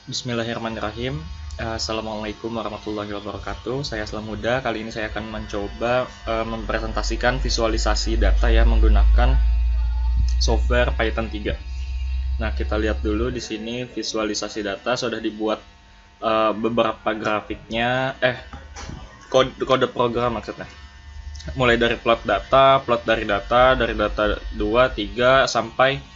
Bismillahirrahmanirrahim. Assalamualaikum warahmatullahi wabarakatuh. Saya Aslam Huda. Kali ini saya akan mencoba mempresentasikan visualisasi data ya menggunakan software Python 3. Nah, kita lihat dulu di sini visualisasi data sudah dibuat beberapa grafiknya, kode program maksudnya. Mulai dari plot dari data 2, 3 sampai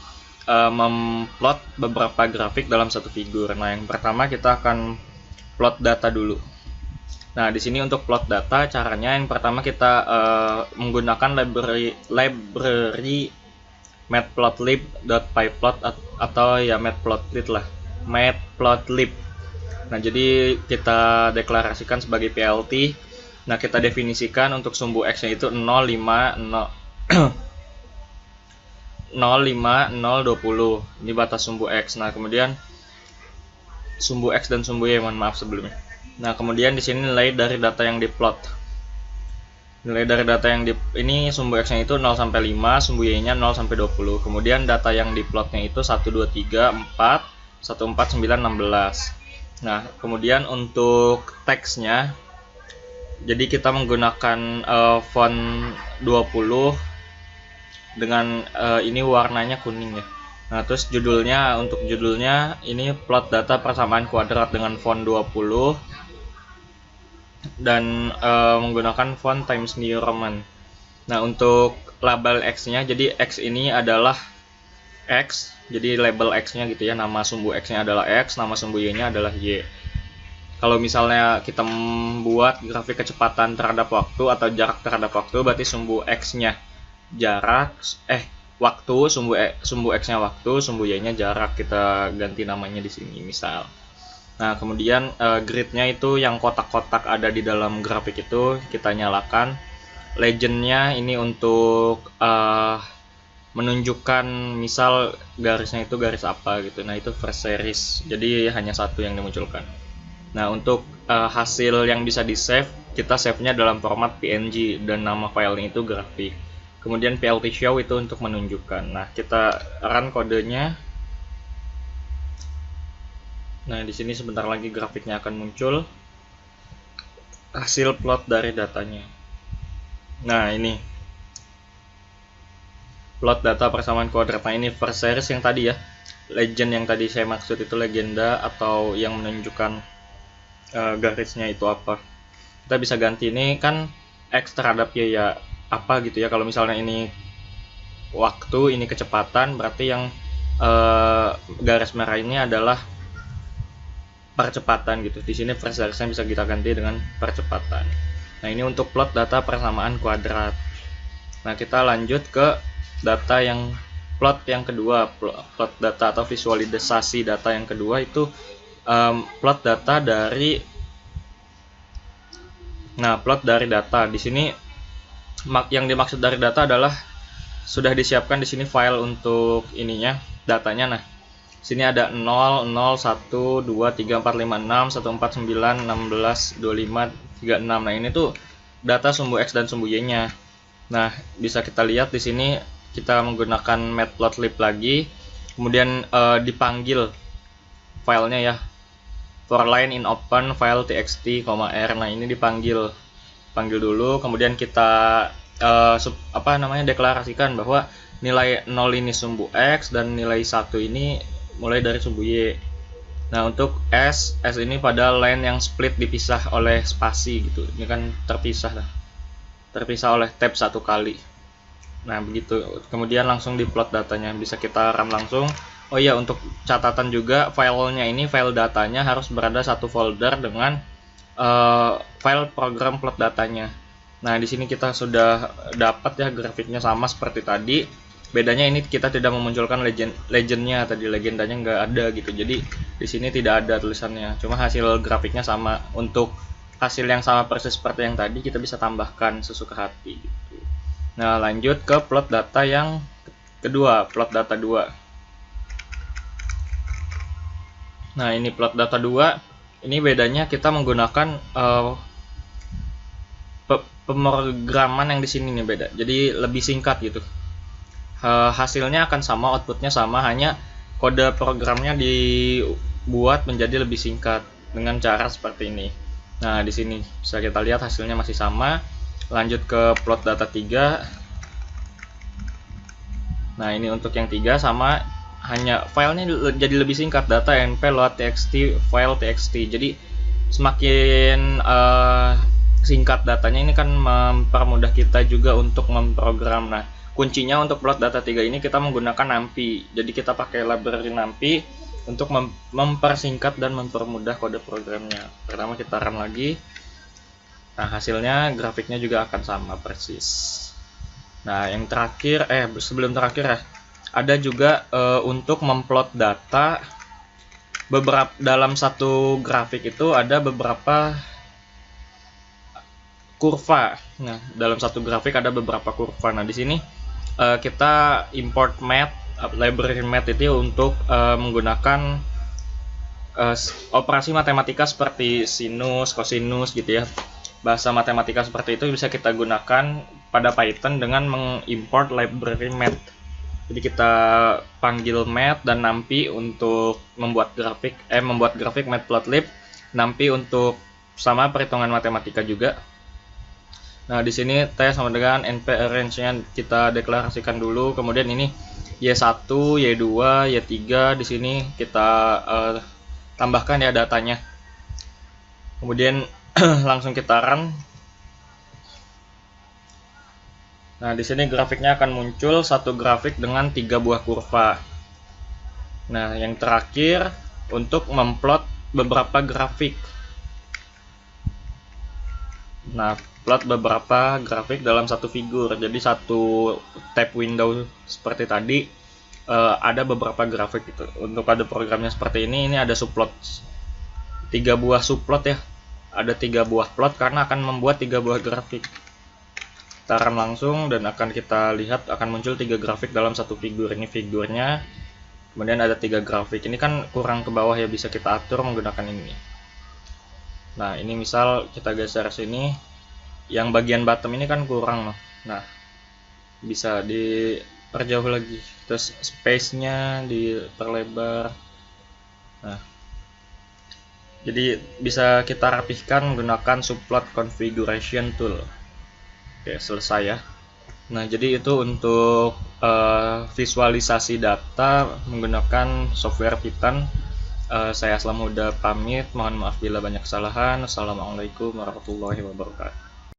memplot beberapa grafik dalam satu figur. Nah, yang pertama kita akan plot data dulu. Nah, di sini untuk plot data caranya yang pertama kita menggunakan library matplotlib.pyplot atau ya matplotlib lah. Matplotlib. Nah, jadi kita deklarasikan sebagai PLT. Nah, kita definisikan untuk sumbu X-nya itu 0, 5, 0, 5, 0, 20. Ini batas sumbu X. Nah, kemudian sumbu X dan sumbu Y, mohon maaf sebelumnya. Nah, kemudian di sini nilai dari data yang diplot. Nilai dari data yang ini sumbu X-nya itu 0 sampai 5, sumbu Y-nya 0 sampai 20. Kemudian data yang diplotnya itu 1, 2, 3, 4, 1, 4, 9, 16. Nah, kemudian untuk teksnya, jadi kita menggunakan font 20 dengan ini warnanya kuning ya. Nah, terus untuk judulnya ini plot data persamaan kuadrat dengan font 20 dan menggunakan font Times New Roman. Nah, untuk label X-nya, jadi X ini adalah X, jadi label X-nya gitu ya, nama sumbu X-nya adalah X, nama sumbu Y-nya adalah Y. Kalau misalnya kita membuat grafik kecepatan terhadap waktu atau jarak terhadap waktu, berarti sumbu X-nya jarak, waktu, sumbu X-nya waktu, sumbu Y-nya jarak, kita ganti namanya di sini misal. Nah, kemudian grid-nya itu yang kotak-kotak ada di dalam grafik itu kita nyalakan. Legend-nya ini untuk menunjukkan misal garisnya itu garis apa gitu. Nah, itu first series, jadi hanya satu yang dimunculkan. Nah, untuk hasil yang bisa di-save, kita save-nya dalam format PNG dan nama filenya itu grafik. Kemudian PLT show itu untuk menunjukkan. Nah, kita run kodenya. Nah, di sini sebentar lagi grafiknya akan muncul. Hasil plot dari datanya. Nah, ini plot data persamaan kuadrat. Nah, ini first series yang tadi ya. Legend yang tadi saya maksud itu legenda atau yang menunjukkan garisnya itu apa. Kita bisa ganti ini kan X terhadap Y ya apa gitu ya. Kalau misalnya ini waktu, ini kecepatan, berarti yang garis merah ini adalah percepatan gitu. Di sini first series-nya bisa kita ganti dengan percepatan. Nah, ini untuk plot data persamaan kuadrat. Nah, kita lanjut ke data yang plot yang kedua, plot data atau visualisasi data yang kedua itu plot data dari plot dari data. Di sini yang dimaksud dari data adalah sudah disiapkan di sini file untuk ininya, datanya. Nah, sini ada 0, 0, 1, 2, 3, 4, 5, 6, 1, 4, 9, 16, 25, 36. Nah, ini tuh data sumbu X dan sumbu Y-nya. Nah, bisa kita lihat di sini kita menggunakan matplotlib lagi, kemudian dipanggil filenya ya. For line in open file txt, r. Nah, ini dipanggil dulu, kemudian kita deklarasikan bahwa nilai 0 ini sumbu X dan nilai 1 ini mulai dari sumbu Y. Nah, untuk S ini pada line yang split dipisah oleh spasi gitu. Ini kan terpisah oleh tab satu kali. Nah, begitu. Kemudian langsung diplot datanya, bisa kita run langsung. Oh iya, untuk catatan juga filenya ini, file datanya harus berada satu folder dengan file program plot datanya. Nah, di sini kita sudah dapat ya grafiknya sama seperti tadi. Bedanya ini kita tidak memunculkan legendnya, tadi legendanya nggak ada gitu. Jadi di sini tidak ada tulisannya. Cuma hasil grafiknya sama. Untuk hasil yang sama persis seperti yang tadi, kita bisa tambahkan sesuka hati gitu. Nah, lanjut ke plot data yang kedua, plot data 2. Nah, ini plot data 2. Ini bedanya kita menggunakan pemrograman yang di sini nih beda. Jadi lebih singkat gitu. Hasilnya akan sama, outputnya sama, hanya kode programnya buat menjadi lebih singkat dengan cara seperti ini. Nah, di sini bisa kita lihat hasilnya masih sama. Lanjut ke plot data 3. Nah, ini untuk yang 3 sama, hanya filenya jadi lebih singkat, data np load txt file txt. Jadi semakin singkat datanya, ini kan mempermudah kita juga untuk memprogram. Nah, kuncinya untuk plot data 3 ini kita menggunakan NumPy. Jadi kita pakai library NumPy untuk mempersingkat dan mempermudah kode programnya. Pertama kita run lagi. Nah, hasilnya grafiknya juga akan sama persis. Nah, yang terakhir, sebelum terakhir ya, ada juga untuk memplot data beberapa dalam satu grafik itu ada beberapa kurva. Nah, dalam satu grafik ada beberapa kurva. Nah, di sini kita import math, library math itu untuk menggunakan operasi matematika seperti sinus, kosinus gitu ya. Bahasa matematika seperti itu bisa kita gunakan pada Python dengan mengimport library math. Jadi kita panggil math dan NumPy untuk membuat grafik matplotlib, NumPy untuk sama perhitungan matematika juga. Nah, di sini T sama dengan np arrange-nya kita deklarasikan dulu. Kemudian ini Y1, Y2, Y3 di sini kita tambahkan ya datanya. Kemudian langsung kita run. Nah, di sini grafiknya akan muncul satu grafik dengan 3 buah kurva. Nah, yang terakhir untuk memplot beberapa grafik. Nah, plot beberapa grafik dalam satu figur. Jadi satu tab window seperti tadi ada beberapa grafik gitu. Untuk ada programnya seperti ini ada subplot. 3 buah subplot ya. Ada 3 buah plot karena akan membuat 3 buah grafik. Kita run langsung dan akan kita lihat akan muncul 3 grafik dalam satu figur. Ini figurnya. Kemudian ada 3 grafik. Ini kan kurang ke bawah ya, bisa kita atur menggunakan ini. Nah, ini misal kita geser sini, yang bagian bottom ini kan kurang. Nah, bisa diperjauh lagi, terus space-nya diperlebar. Nah, jadi bisa kita rapihkan menggunakan subplot configuration tool. Oke, selesai ya. Nah, jadi itu untuk visualisasi data menggunakan software Python. Saya Aslam Huda pamit, mohon maaf bila banyak kesalahan. Assalamualaikum warahmatullahi wabarakatuh.